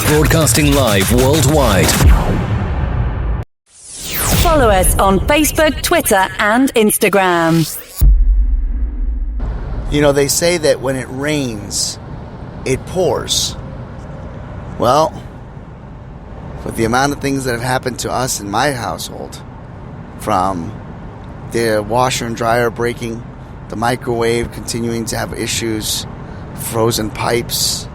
Broadcasting live worldwide. Follow us on Facebook, Twitter, and Instagram. You know, they say that when it rains, it pours. Well, with the amount of things that have happened to us in my household, from the washer and dryer breaking, the microwave continuing to have issues, frozen pipes,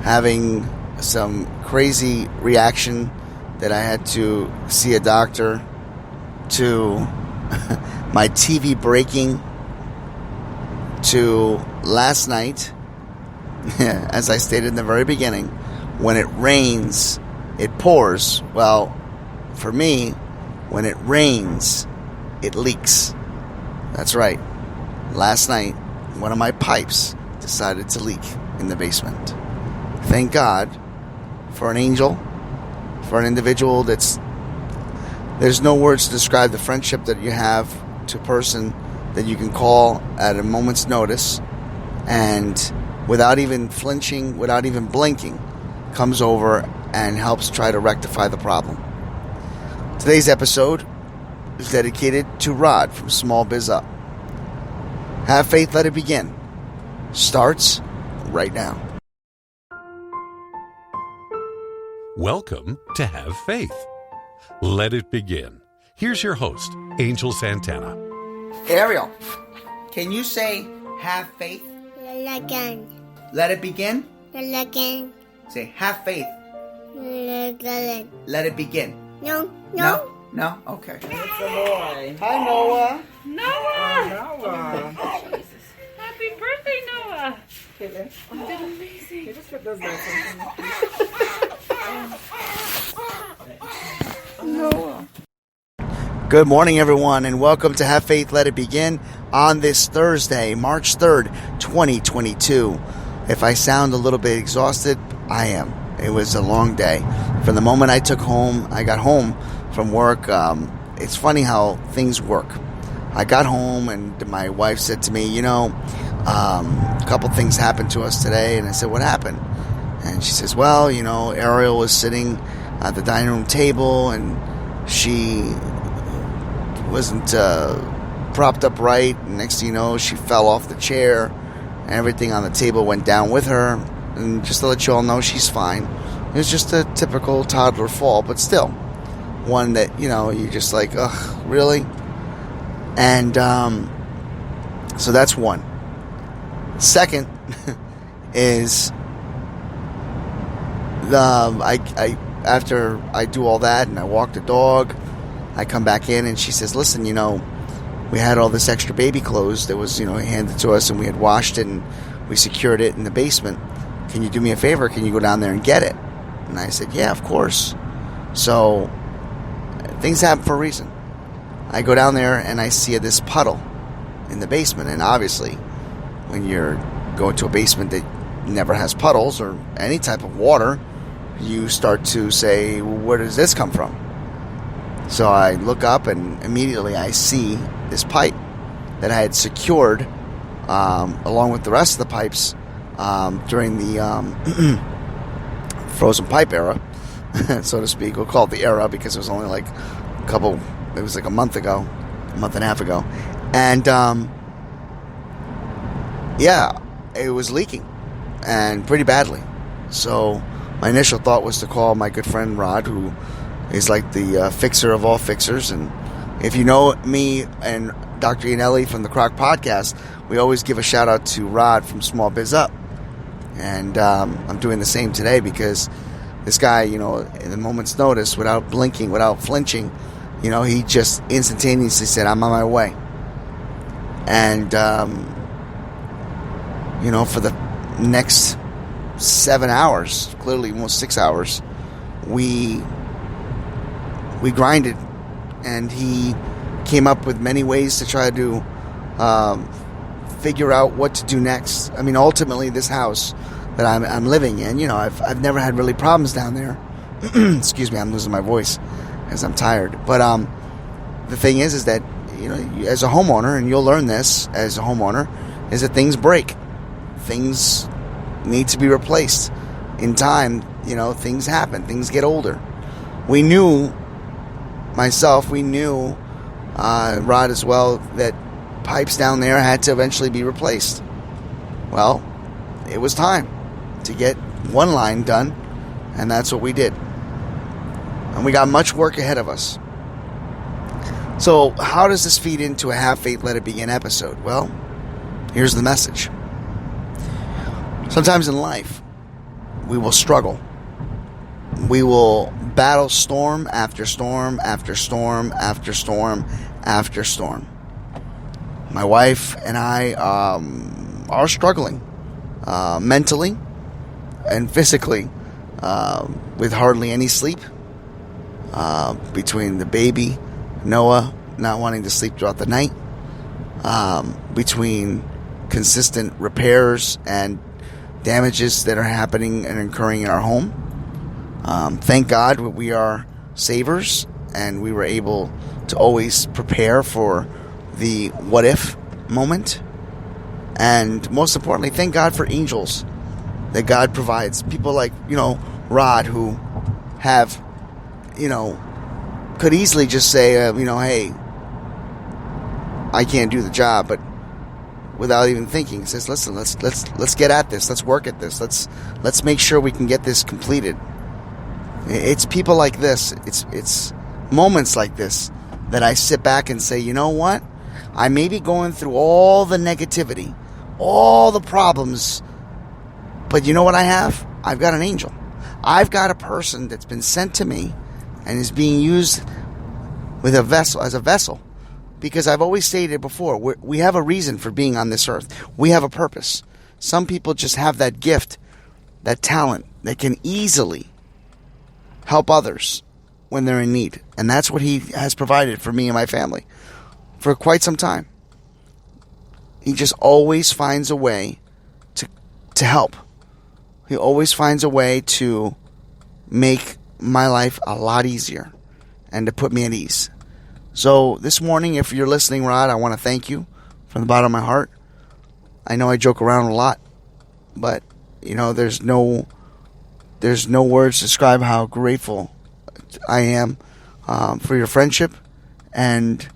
having some crazy reaction that I had to see a doctor, to my TV breaking, to last night, as I stated in the very beginning, when it rains, it pours. Well, for me, when it rains, it leaks. That's right. Last night, one of my pipes decided to leak in the basement. Thank God for an angel, for an individual there's no words to describe the friendship that you have to a person that you can call at a moment's notice, and without even flinching, without even blinking, comes over and helps try to rectify the problem. Today's episode is dedicated to Rod from Small Biz Up. Have faith, let it begin. Starts right now. Welcome to Have Faith. Let it begin. Here's your host, Angel Santana. Ariel, can you say have faith? Again. Let it begin? Again. Say have faith. Again. Let it begin. No. No? Okay. It's a boy. Hi, Noah. Noah. Jesus. Happy birthday, Noah. Caitlin. You did amazing. You just put those back in. Noah. Good morning, everyone, and welcome to Have Faith, Let It Begin on this Thursday, March 3rd, 2022. If I sound a little bit exhausted, I am. It was a long day. From the moment I got home from work, it's funny how things work. I got home and my wife said to me, a couple things happened to us today. And I said, what happened? And she says, well, Ariel was sitting at the dining room table and she wasn't propped up right. And next thing you know, she fell off the chair and everything on the table went down with her. And just to let you all know, she's fine. It was just a typical toddler fall, but still one that, you're just like, ugh, really? And so that's one. Second is after I do all that and I walk the dog, I come back in and she says, listen, we had all this extra baby clothes that was, handed to us and we had washed it and we secured it in the basement. Can you do me a favor? Can you go down there and get it? And I said, yeah, of course. So things happen for a reason. I go down there and I see this puddle in the basement. And obviously, when you're going to a basement that never has puddles or any type of water, you start to say, well, where does this come from? So I look up and immediately I see this pipe that I had secured along with the rest of the pipes during the frozen pipe era, so to speak. We'll call it the era because it was only like it was like a month and a half ago. And it was leaking and pretty badly. So my initial thought was to call my good friend Rod, who is like the fixer of all fixers. And if you know me and Dr. Eanelli from the CROC podcast, we always give a shout out to Rod from Small Biz Up. And I'm doing the same today because this guy, in a moment's notice, without blinking, without flinching, he just instantaneously said, I'm on my way. And, for the next 7 hours, clearly almost 6 hours, we grinded. And he came up with many ways to try to figure out what to do next. I mean, ultimately, this house that I'm living in, I've never had really problems down there. Excuse me, I'm losing my voice as I'm tired. But the thing is that as a homeowner, and you'll learn this as a homeowner, is that things break. Things need to be replaced. In time, things happen. Things get older. We knew, Rod as well, that pipes down there had to eventually be replaced. Well, it was time to get one line done, and that's what we did. And we got much work ahead of us. So how does this feed into a Have Faith, Let It Begin episode? Well, here's the message. Sometimes in life, we will struggle. We will battle storm after storm after storm after storm after storm. My wife and I are struggling mentally and physically with hardly any sleep. Between the baby, Noah, not wanting to sleep throughout the night, between consistent repairs and damages that are happening and occurring in our home. Thank God we are savers, and we were able to always prepare for the what if moment. And most importantly, thank God for angels that God provides. People like, Rod, who have, could easily just say, hey, I can't do the job, but without even thinking, he says, listen, let's get at this. Let's work at this. Let's make sure we can get this completed. It's people like this. It's moments like this that I sit back and say, you know what? I may be going through all the negativity, all the problems, but you know what I have? I've got an angel. I've got a person that's been sent to me and is being used with as a vessel. Because I've always stated before, we have a reason for being on this earth. We have a purpose. Some people just have that gift, that talent, that can easily help others when they're in need. And that's what he has provided for me and my family for quite some time. He just always finds a way to help. He always finds a way to make my life a lot easier and to put me at ease. So this morning, if you're listening, Rod, I want to thank you from the bottom of my heart. I know I joke around a lot, but there's no words to describe how grateful I am for your friendship and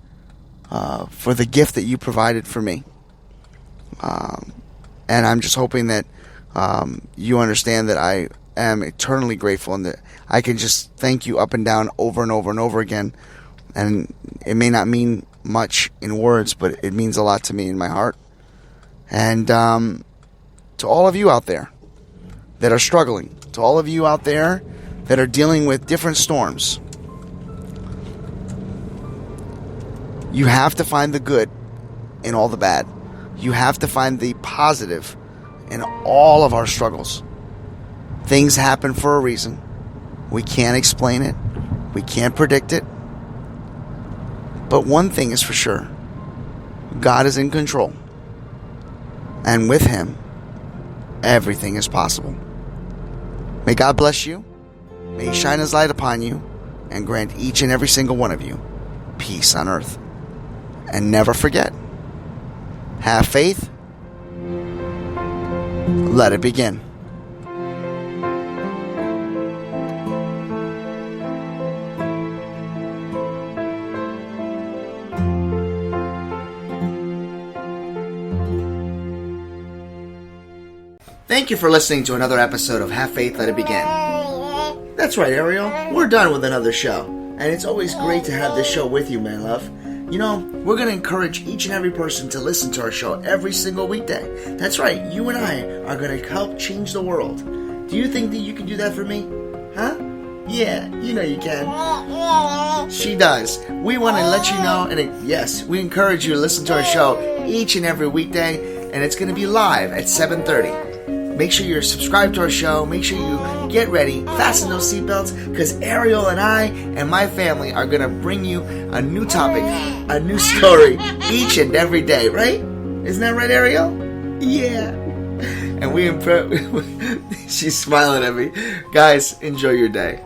for the gift that you provided for me. And I'm just hoping that you understand that I am eternally grateful and that I can just thank you up and down over and over and over again. And it may not mean much in words, but it means a lot to me in my heart. And to all of you out there that are struggling, to all of you out there that are dealing with different storms, you have to find the good in all the bad. You have to find the positive in all of our struggles. Things happen for a reason. We can't explain it. We can't predict it. But one thing is for sure. God is in control. And with Him, everything is possible. May God bless you. May He shine His light upon you and grant each and every single one of you peace on earth. And never forget, have faith. Let it begin. Thank you for listening to another episode of Have Faith, Let It Begin. That's right, Ariel. We're done with another show. And it's always great to have this show with you, my love. We're going to encourage each and every person to listen to our show every single weekday. That's right, you and I are going to help change the world. Do you think that you can do that for me? Huh? Yeah, you know you can. She does. We want to let you know, and yes, we encourage you to listen to our show each and every weekday, and it's going to be live at 7:30. Make sure you're subscribed to our show. Make sure you get ready, fasten those seatbelts, because Ariel and I and my family are going to bring you a new topic, a new story each and every day, right? Isn't that right, Ariel? Yeah. And she's smiling at me. Guys, enjoy your day.